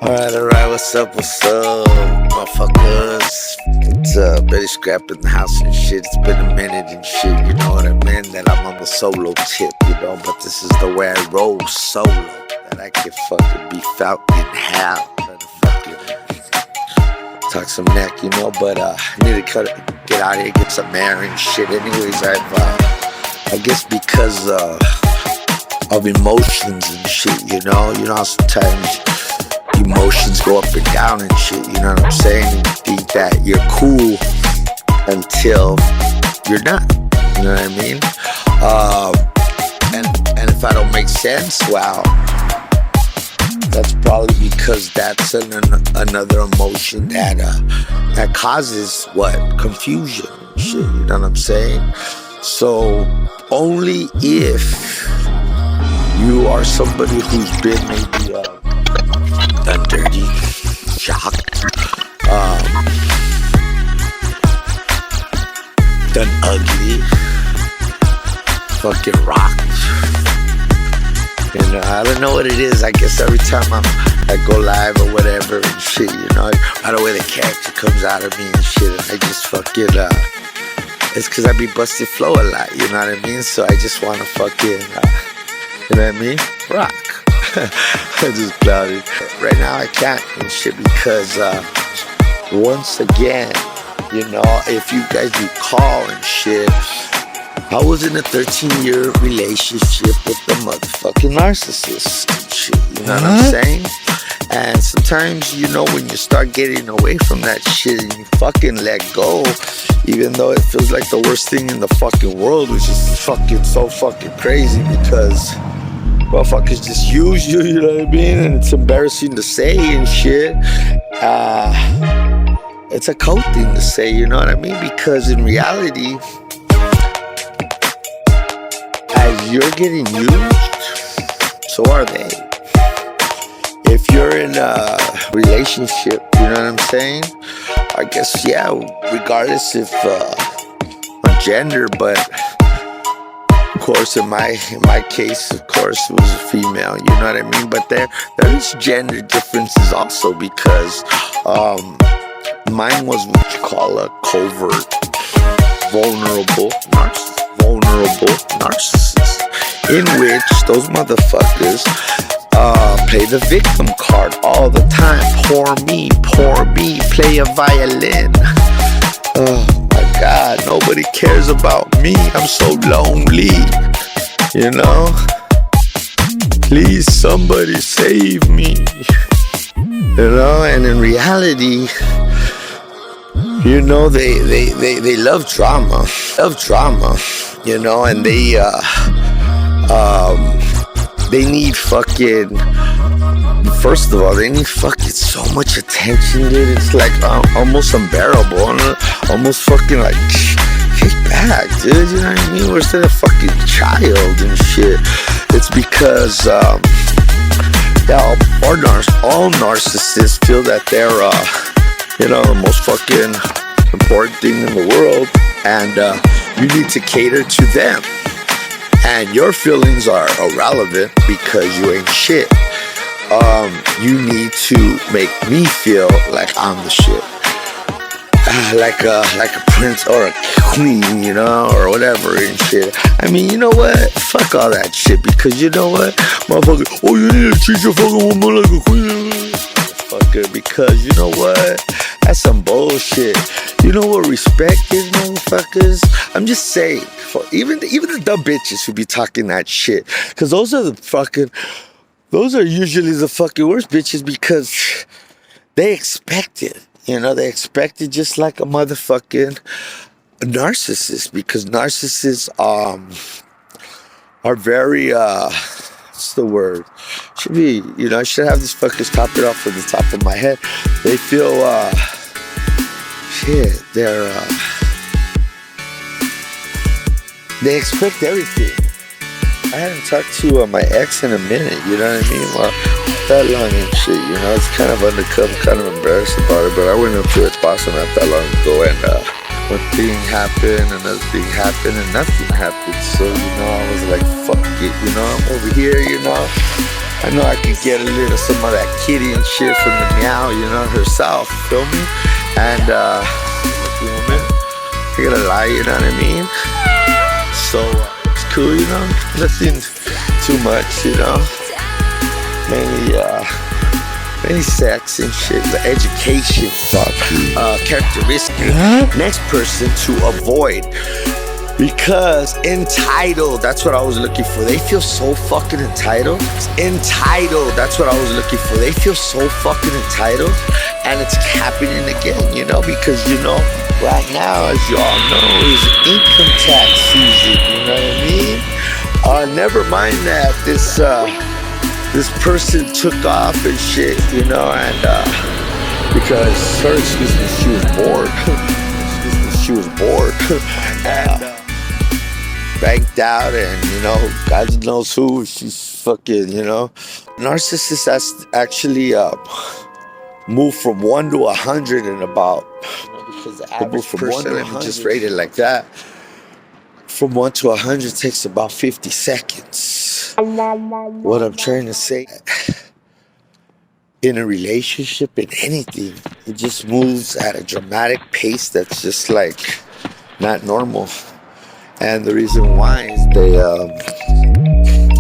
Alright, what's up, motherfuckers? It's Betty Scrap in the house and shit. It's been a minute and shit, you know what I mean? That I'm on the solo tip, you know, but this is the way I roll solo. That I can fucking be Falcon Hal. Trying to fucking talk some neck, you know, but I need to get out of here, get some air and shit. Anyways, I guess because of emotions and shit, you know how sometimes emotions go up and down and shit, you know what I'm saying? You think that you're cool until you're not, you know what I mean? And if I don't make sense, well, that's probably because that's another emotion that causes confusion and shit, you know what I'm saying? So only if you are somebody who's been maybe done dirty, shocked, done ugly, fucking rocked. And I don't know what it is. I guess every time I go live or whatever and shit, you know, right away the character comes out of me and shit, and I just fucking it's cause I be busted flow a lot, you know what I mean? So I just wanna fucking you know what I mean? Rock. I just clouded. Right now I can't and shit because once again, you know, if you guys recall and shit, I was in a 13-year relationship with the motherfucking narcissist and shit, you know what I'm saying? And sometimes, you know, when you start getting away from that shit and you fucking let go, even though it feels like the worst thing in the fucking world, which is fucking so fucking crazy because motherfuckers just use you, you know what I mean? And it's embarrassing to say and shit. It's a cold thing to say, you know what I mean? Because in reality, as you're getting used, so are they. If you're in a relationship, you know what I'm saying? I guess, yeah, regardless if on gender, but of course, in my case, of course, it was a female, you know what I mean? But there is gender differences also because mine was what you call a covert, vulnerable narcissist, in which those motherfuckers play the victim card all the time. Poor me, play a violin. Oh my God, nobody cares about me. I'm so lonely, you know? Please, somebody save me, you know? And in reality, you know, they love drama, you know, and they need fucking, first of all, they need fucking so much attention, dude. It's like almost unbearable, almost fucking like, kick back, dude, you know what I mean? We're still a fucking child and shit. It's because, all narcissists feel that they're, you know, the most fucking important thing in the world, and you need to cater to them. And your feelings are irrelevant because you ain't shit. You need to make me feel like I'm the shit, like a prince or a queen, you know, or whatever and shit. I mean, you know what? Fuck all that shit, because you know what, motherfucker? Oh, you need to treat your fucking woman like a queen, motherfucker. Because you know what? That's some bullshit. You know what respect is, motherfuckers? I'm just saying, for even the dumb bitches who be talking that shit, because those are usually the fucking worst bitches, because they expect it. You know, they expect it just like a motherfucking narcissist, because narcissists are very what's the word? Should be, you know, I should have these fuckers top it off from the top of my head. They feel shit, they expect everything. I hadn't talked to my ex in a minute, you know what I mean? Well, that long and shit, you know, it's kind of undercover, kind of embarrassed about it, but I went up to its boss not that long ago, and one thing happened, another thing happened, and nothing happened. So, you know, I was like, fuck it, you know, I'm over here, you know, I know I could get a little some of that kitty and shit from the meow, you know, herself, feel me? And woman, I gotta lie, you know what I mean? So it's cool, you know, nothing too much, you know. Mainly sex and shit, the education, characteristic. Next person to avoid. Because entitled, that's what I was looking for. They feel so fucking entitled. Entitled, that's what I was looking for. They feel so fucking entitled. And it's happening again, you know, because, you know, right now, as you all know, is income tax season, you know what I mean? Never mind that this person took off and shit, you know, and because her, she was bored. She was bored. Banked out, and you know, God knows who she's fucking, you know. Narcissists actually move from 1 to 100 in about, because the average person, let me just rate it like that, from 1 to 100 takes about 50 seconds. What I'm trying to say, in a relationship, in anything, it just moves at a dramatic pace that's just like not normal. And the reason why is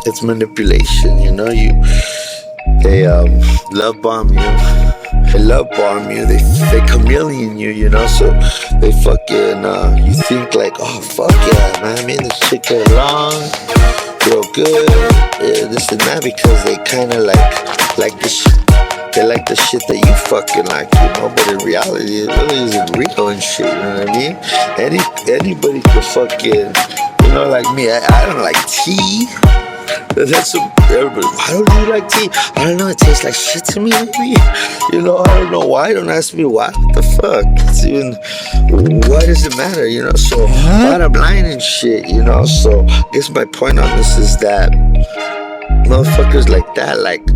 it's manipulation, you know. They love bomb you, they chameleon you, you know. So they fucking you think like, oh fuck yeah, man, me and this chick get along real good, yeah, this and that, because they kind of like this shit. They like the shit that you fucking like, you know, but in reality, it really isn't real and shit, you know what I mean? Anybody could fucking, you know, like me, I don't like tea. That's everybody, why don't you like tea? I don't know, it tastes like shit to me, maybe. You know, I don't know why, don't ask me why, what the fuck? It's even, why does it matter, you know? So, bottom line and shit, you know? So, I guess my point on this is that motherfuckers like that, like,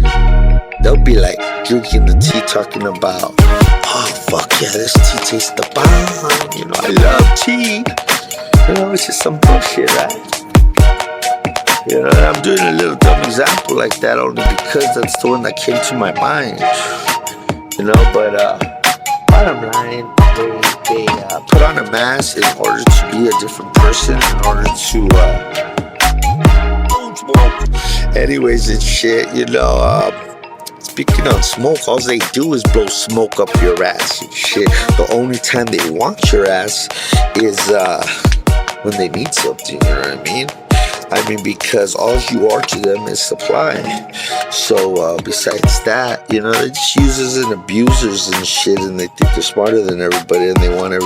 they'll be like drinking the tea, talking about, oh fuck yeah, this tea tastes the bomb. You know, I love tea. You know, it's just some bullshit, right? You know, I'm doing a little dumb example like that only because that's the one that came to my mind. You know, but bottom line, they put on a mask in order to be a different person, in order to anyways and shit, you know. Speaking on smoke, all they do is blow smoke up your ass and shit. The only time they want your ass is when they need something, you know what I mean? I mean, because all you are to them is supply. So besides that, you know, they're just users and abusers and shit, and they think they're smarter than everybody, and they want to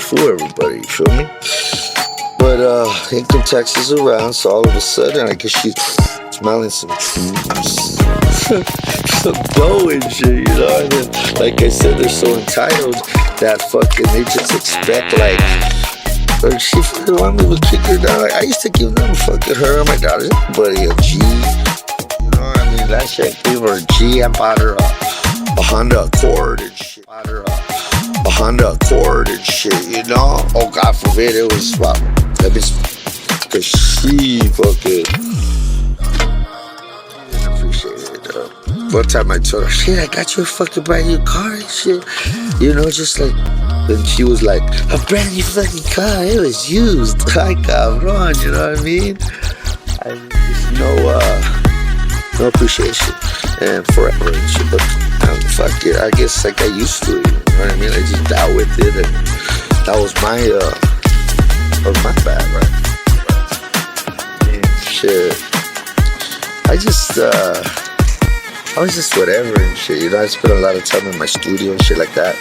fool everybody, you feel me? But income tax is around, so all of a sudden, I guess she's smelling some dough and shit, you know. And then, like I said, they're so entitled that fucking they just expect like she fucking want me to kick her down. Like, I used to give them fucking her and my daughters, everybody a G. You know, I mean, last year I gave her a G. I bought her a Honda Accord and shit. Bought her a Honda Accord and shit, you know. Oh God forbid it was that bitch, cause she fucking didn't appreciate it though. One time I told her, shit, I got you a fucking brand new car and shit, you know, just like. And she was like, a brand new fucking car, it was used. Ay, cabrón, you know what I mean? I mean, there's no appreciation and forever and shit. But fuck it, I guess like I used to, you know what I mean? I just dealt with it, and that was my bad, right? And shit. I was just whatever and shit, you know. I spent a lot of time in my studio and shit like that.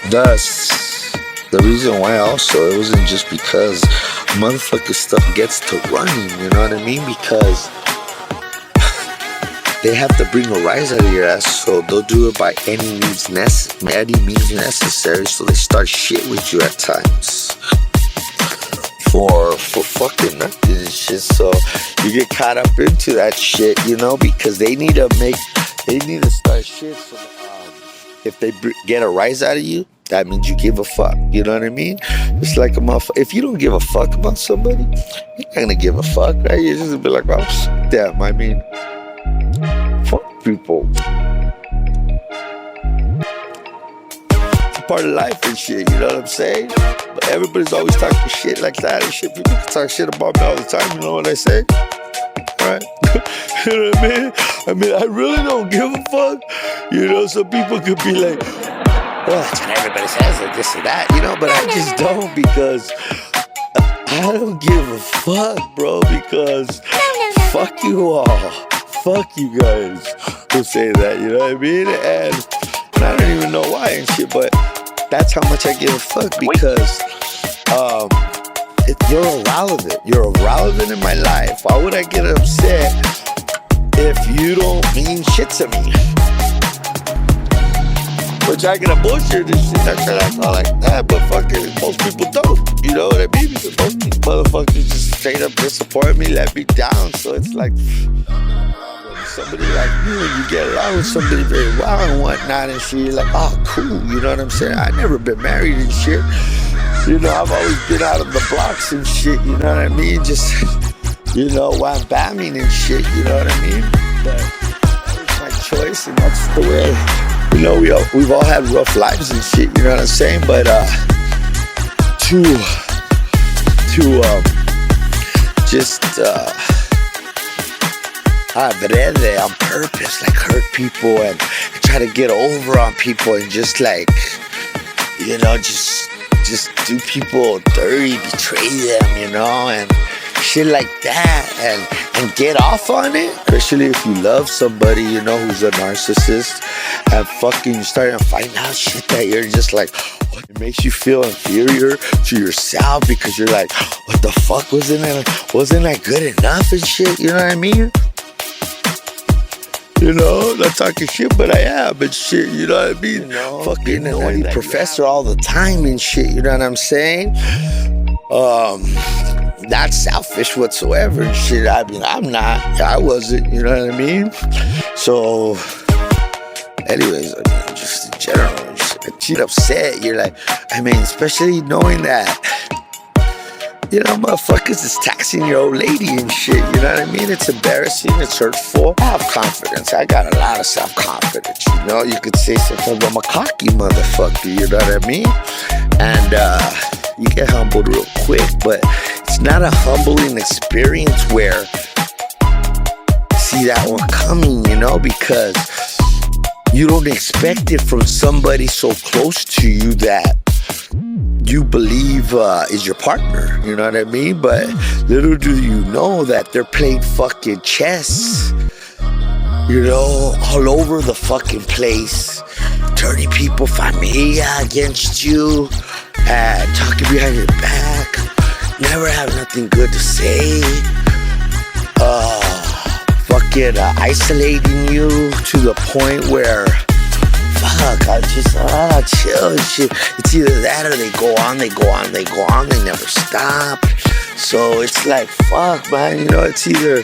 Thus, the reason why also, it wasn't just because motherfucker stuff gets to running, you know what I mean? Because they have to bring a rise out of your ass, so they'll do it by any means necessary, so they start shit with you at times. For fucking nothing and shit, so you get caught up into that shit, you know, because they need to start shit, so if they get a rise out of you, that means you give a fuck, you know what I mean? It's like a motherfucker. If you don't give a fuck about somebody, you're not gonna give a fuck, right? You're just gonna be like, oh, damn, I mean, people. It's a part of life and shit, you know what I'm saying? But everybody's always talking shit like that and shit. People can talk shit about me all the time, you know what I say? Right? You know what I mean? I really don't give a fuck. You know, some people could be like, well, that's what everybody says, or this or that, you know, but I just don't, because I don't give a fuck, bro, because fuck you all. Fuck you guys who say that, you know what I mean? And I don't even know why and shit, but that's how much I give a fuck, because you're irrelevant. You're irrelevant in my life. Why would I get upset if you don't mean shit to me? Which I get a bullshit and shit. That's all like that, but fucking most people don't. You know what I mean? Because most these motherfuckers just straight up disappoint me, let me down. So it's like, somebody like you, when you get along with somebody very well and whatnot and shit, you're like, oh, cool, you know what I'm saying? I never been married and shit. You know, I've always been out of the blocks and shit, you know what I mean? Just, you know, wham bamming and shit, you know what I mean? But that was my choice, and that's the way, you know, we've all had rough lives and shit, you know what I'm saying? But just adrede, on purpose, like hurt people and try to get over on people and just like, you know, just do people dirty, betray them, you know, and shit like that, and get off on it. Especially if you love somebody, you know, who's a narcissist, and fucking you start to find out shit that you're just like, it makes you feel inferior to yourself, because you're like, what the fuck, wasn't I good enough and shit, you know what I mean? You know, not talking shit, but I am and shit, you know what I mean? You know, fucking only professor all the time and shit, you know what I'm saying? Not selfish whatsoever and shit. I mean, I wasn't, you know what I mean? So, anyways, I mean, just in general, I get upset. You're like, I mean, especially knowing that, you know, motherfuckers is taxing your old lady and shit, you know what I mean? It's embarrassing, it's hurtful. I have confidence, I got a lot of self-confidence, you know? You could say sometimes I'm a cocky motherfucker, you know what I mean? And you get humbled real quick, but it's not a humbling experience where see that one coming, you know? Because you don't expect it from somebody so close to you that you believe is your partner, you know what I mean? But little do you know that they're playing fucking chess, you know, all over the fucking place, turning people familia against you, and talking behind your back, never have nothing good to say, fucking isolating you to the point where, fuck, I just, chill and shit. It's either that or they go on, they never stop. So it's like, fuck, man, you know, it's either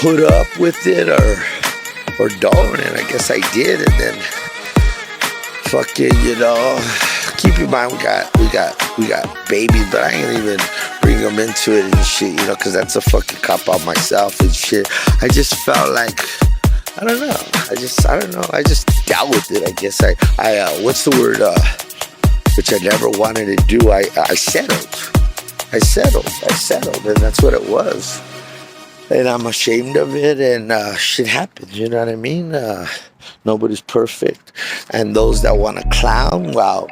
put up with it or don't, and I guess I did, and then fucking, you know, keep in mind, we got babies, but I ain't even bring them into it and shit, you know, because that's a fucking cop out myself and shit. I just felt like, I don't know. I just dealt with it. I guess what's the word? Which I never wanted to do. I settled, and that's what it was. And I'm ashamed of it, and shit happens. You know what I mean? Nobody's perfect, and those that want to clown, well,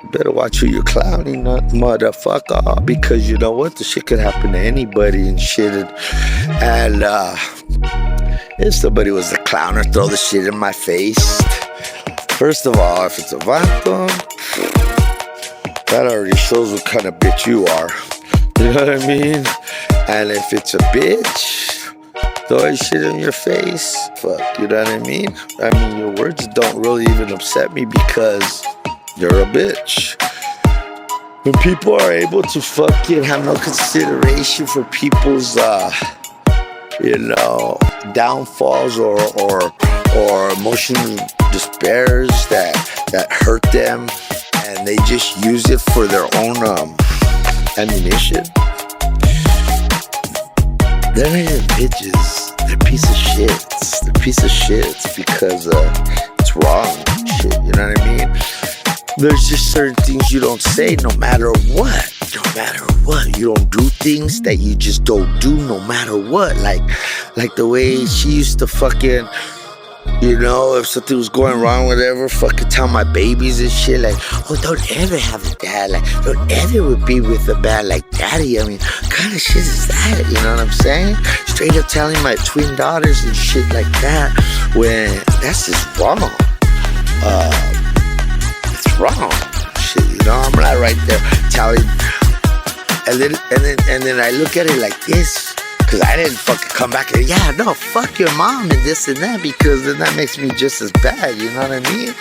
you better watch who you're clowning, motherfucker, because you know what? The shit could happen to anybody and shit, and if somebody was a clowner, throw the shit in my face. First of all, if it's a vato, that already shows what kind of bitch you are. You know what I mean? And if it's a bitch, throw shit in your face. Fuck, you know what I mean? I mean, your words don't really even upset me because you're a bitch. When people are able to fucking have no consideration for people's, you know, downfalls or emotional despairs that hurt them, and they just use it for their own ammunition. They're not even bitches. They're piece of shits. They're piece of shits because it's wrong. Shit, you know what I mean? There's just certain things you don't say no matter what. No matter what. You don't do things that you just don't do no matter what. Like the way she used to fucking, you know, if something was going wrong, whatever, fucking tell my babies and shit, like, oh, don't ever have a dad, like, don't ever be with a dad like daddy. I mean, what kind of shit is that? You know what I'm saying? Straight up telling my twin daughters and shit like that, when that's just wrong. It's wrong. Shit, you know, I'm not right there telling, and then I look at it like this. Cause I didn't fucking come back and yeah, no, fuck your mom and this and that, because then that makes me just as bad, you know what I mean?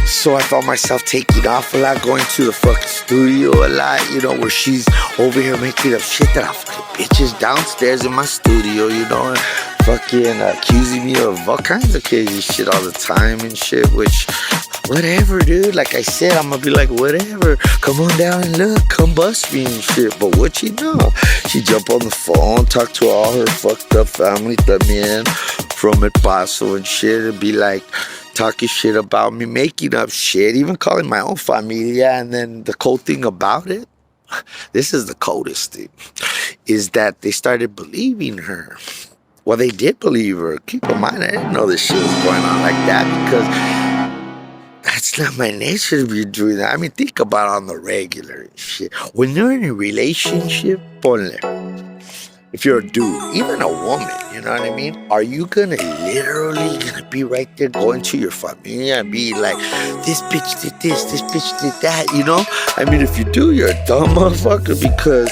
So I found myself taking off a lot, going to the fucking studio a lot, you know, where she's over here making up shit that I fucking bitches downstairs in my studio, you know, and fucking accusing me of all kinds of crazy shit all the time and shit, which, whatever, dude. Like I said, I'm gonna be like, whatever. Come on down and look. Come bust me and shit. But what you know? She jump on the phone, talk to all her fucked up family también from El Paso and shit, and be like, talking shit about me, making up shit, even calling my own familia. And then the cold thing about it, this is the coldest thing, is that they started believing her. Well, they did believe her. Keep in mind, I didn't know this shit was going on like that, because that's not my nature to be doing that. I mean, think about it on the regular and shit. When you're in a relationship, ponle, if you're a dude, even a woman, you know what I mean? Are you literally gonna be right there going to your familia and be like, this bitch did this bitch did that, you know? I mean, if you do, you're a dumb motherfucker, because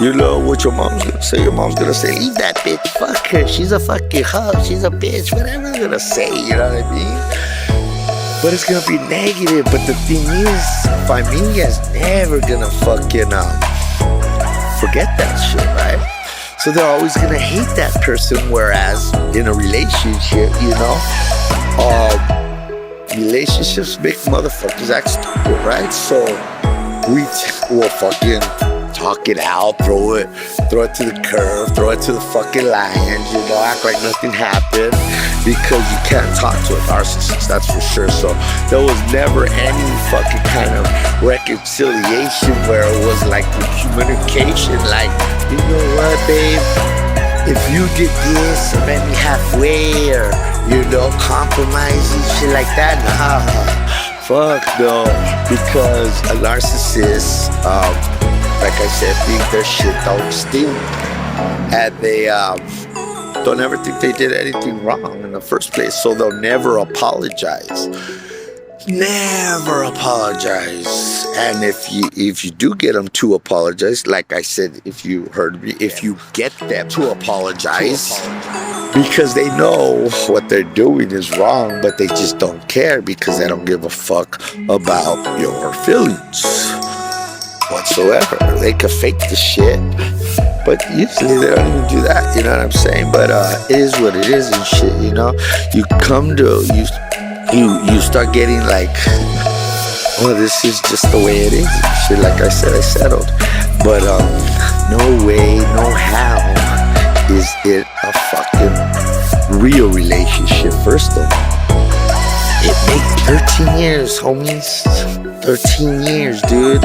you know what your mom's gonna say. Your mom's gonna say, leave that bitch, fuck her, she's a fucking hoe, she's a bitch, whatever they're gonna say, you know what I mean? But it's gonna be negative. But the thing is, familia is never gonna fucking forget that shit, right? So they're always gonna hate that person. Whereas in a relationship, you know, relationships make motherfuckers act stupid, right? So we will fucking talk it out, throw it to the curb, throw it to the fucking lions, you know, act like nothing happened, because you can't talk to a narcissist, that's for sure. So there was never any fucking kind of reconciliation where it was like the communication, like, you know what, babe, if you did this or met me halfway, or, you know, compromise and shit like that, nah, fuck no, because a narcissist, like I said, think their shit don't stink, and they don't ever think they did anything wrong in the first place, so they'll never apologize. Never apologize. And if you do get them to apologize, like I said, if you heard me, if you get them to apologize, because they know what they're doing is wrong, but they just don't care because they don't give a fuck about your feelings whatsoever. They could fake the shit, but usually they don't even do that, you know what I'm saying? But it is what it is and shit, you know? You come to, you start getting like, well, this is just the way it is and shit. Like I said, I settled. But no way, no how is it a fucking real relationship, first of all. It makes 13 years, homies. 13 years, dude.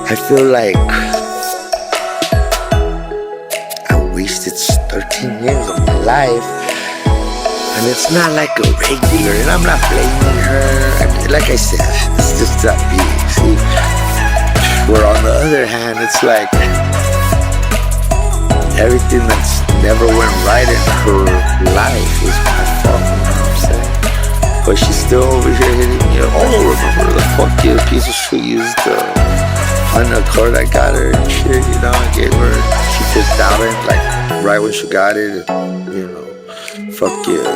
I feel like I wasted 13 years of my life, and it's not like a regular, and I'm not blaming her. I mean, like I said, it's just not me, see? Where on the other hand, it's like everything that's never went right in her life is my fault, you know what I'm saying? But she's still over here hitting me up. Oh, remember the fucking piece of shit used on the card I got her and shit, you know, I gave her, she pissed out it, like, right when she got it, you know, fuck yeah.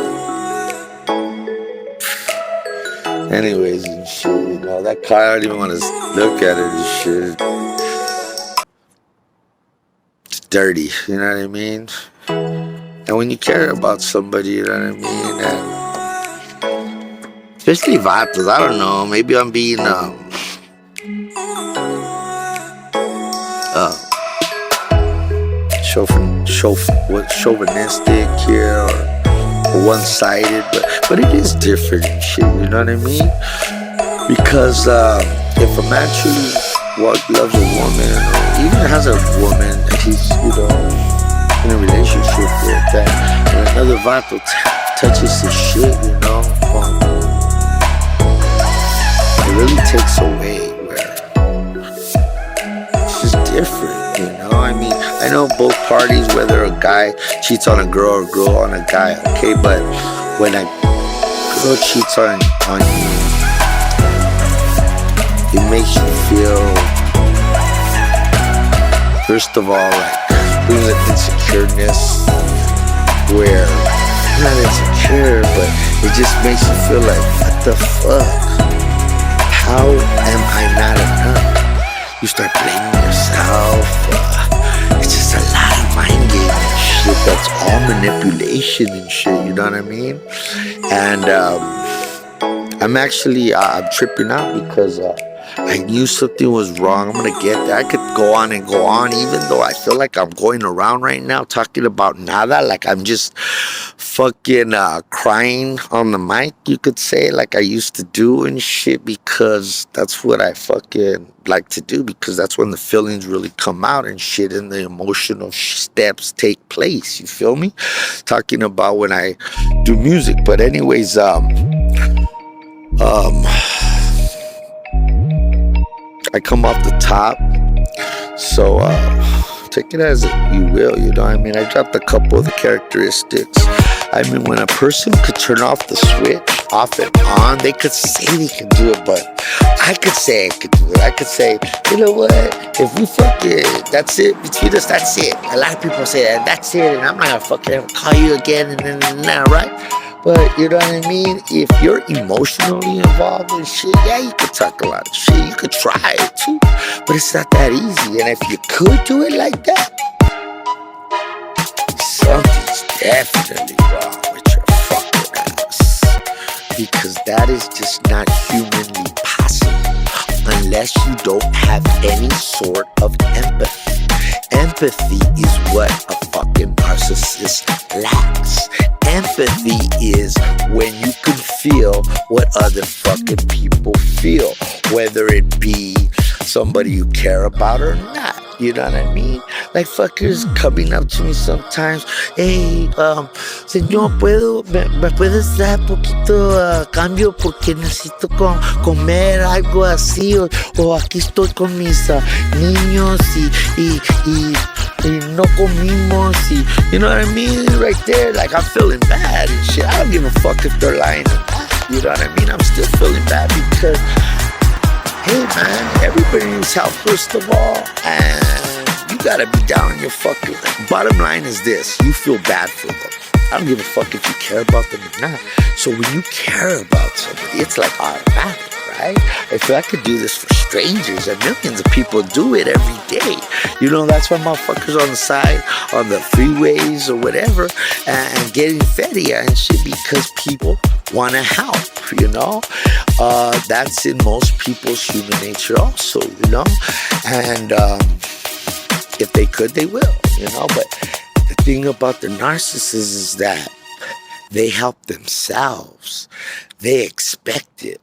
Anyways and shit, you know, that car, I don't even want to look at it and shit. It's dirty, you know what I mean? And when you care about somebody, you know what I mean, and especially vatos, I don't know, maybe I'm being, chauvinistic here or one-sided, but it is different and shit, you know what I mean? Because if a man truly loves a woman, or even has a woman that he's, in a relationship with, that and another vato touches his shit, it really takes away where it's just different, I mean, I know both parties, whether a guy cheats on a girl or a girl on a guy, okay, but when a girl cheats on you, it makes you feel, first of all, like, brings an insecureness where you're not insecure, but it just makes you feel like, what the fuck? How am I not enough? You start blaming yourself. It's just a lot of mind games and shit. That's all manipulation and shit, you know what I mean? And I'm tripping out because I knew something was wrong. I'm gonna get there. I could go on and go on, even though I feel like I'm going around right now talking about nada, like I'm just fucking crying on the mic, you could say, like I used to do and shit, because that's what I fucking like to do, because that's when the feelings really come out and shit, and the emotional steps take place, you feel me? Talking about when I do music. But anyways, I come off the top, so take it as you will, you know what I mean? I dropped a couple of the characteristics. I mean, when a person could turn off the switch, off and on, they could say they can do it, but I could say I could do it. I could say, you know what, if we fucking, that's it, between us, that's it. A lot of people say that, that's it, and I'm not gonna fucking ever call you again, and then, right? But, you know what I mean? If you're emotionally involved in shit, yeah, you could talk a lot of shit. You could try it too. But it's not that easy. And if you could do it like that, something's definitely wrong with your fucking ass. Because that is just not humanly possible unless you don't have any sort of empathy. Empathy is what a fucking narcissist lacks. Empathy is when you can feel what other fucking people feel, whether it be somebody you care about or not. You know what I mean? Like fuckers coming up to me sometimes. Hey, señor, ¿me puedes dar poquito cambio porque necesito comer algo así? O aquí estoy con mis niños y no comimos, you know what I mean? Right there, like I'm feeling bad and shit. I don't give a fuck if they're lying or not, you know what I mean? I'm still feeling bad because, hey man, everybody needs help first of all, and you gotta be down in your fucking, bottom line is this, you feel bad for them. I don't give a fuck if you care about them or not. So when you care about somebody, it's like automatic. Right? If I could do this for strangers, and millions of people do it every day, that's why motherfuckers on the side, on the freeways or whatever, and getting feria and shit, because people want to help, that's in most people's human nature also, and if they could, they will, but the thing about the narcissist is that they help themselves. They expect it.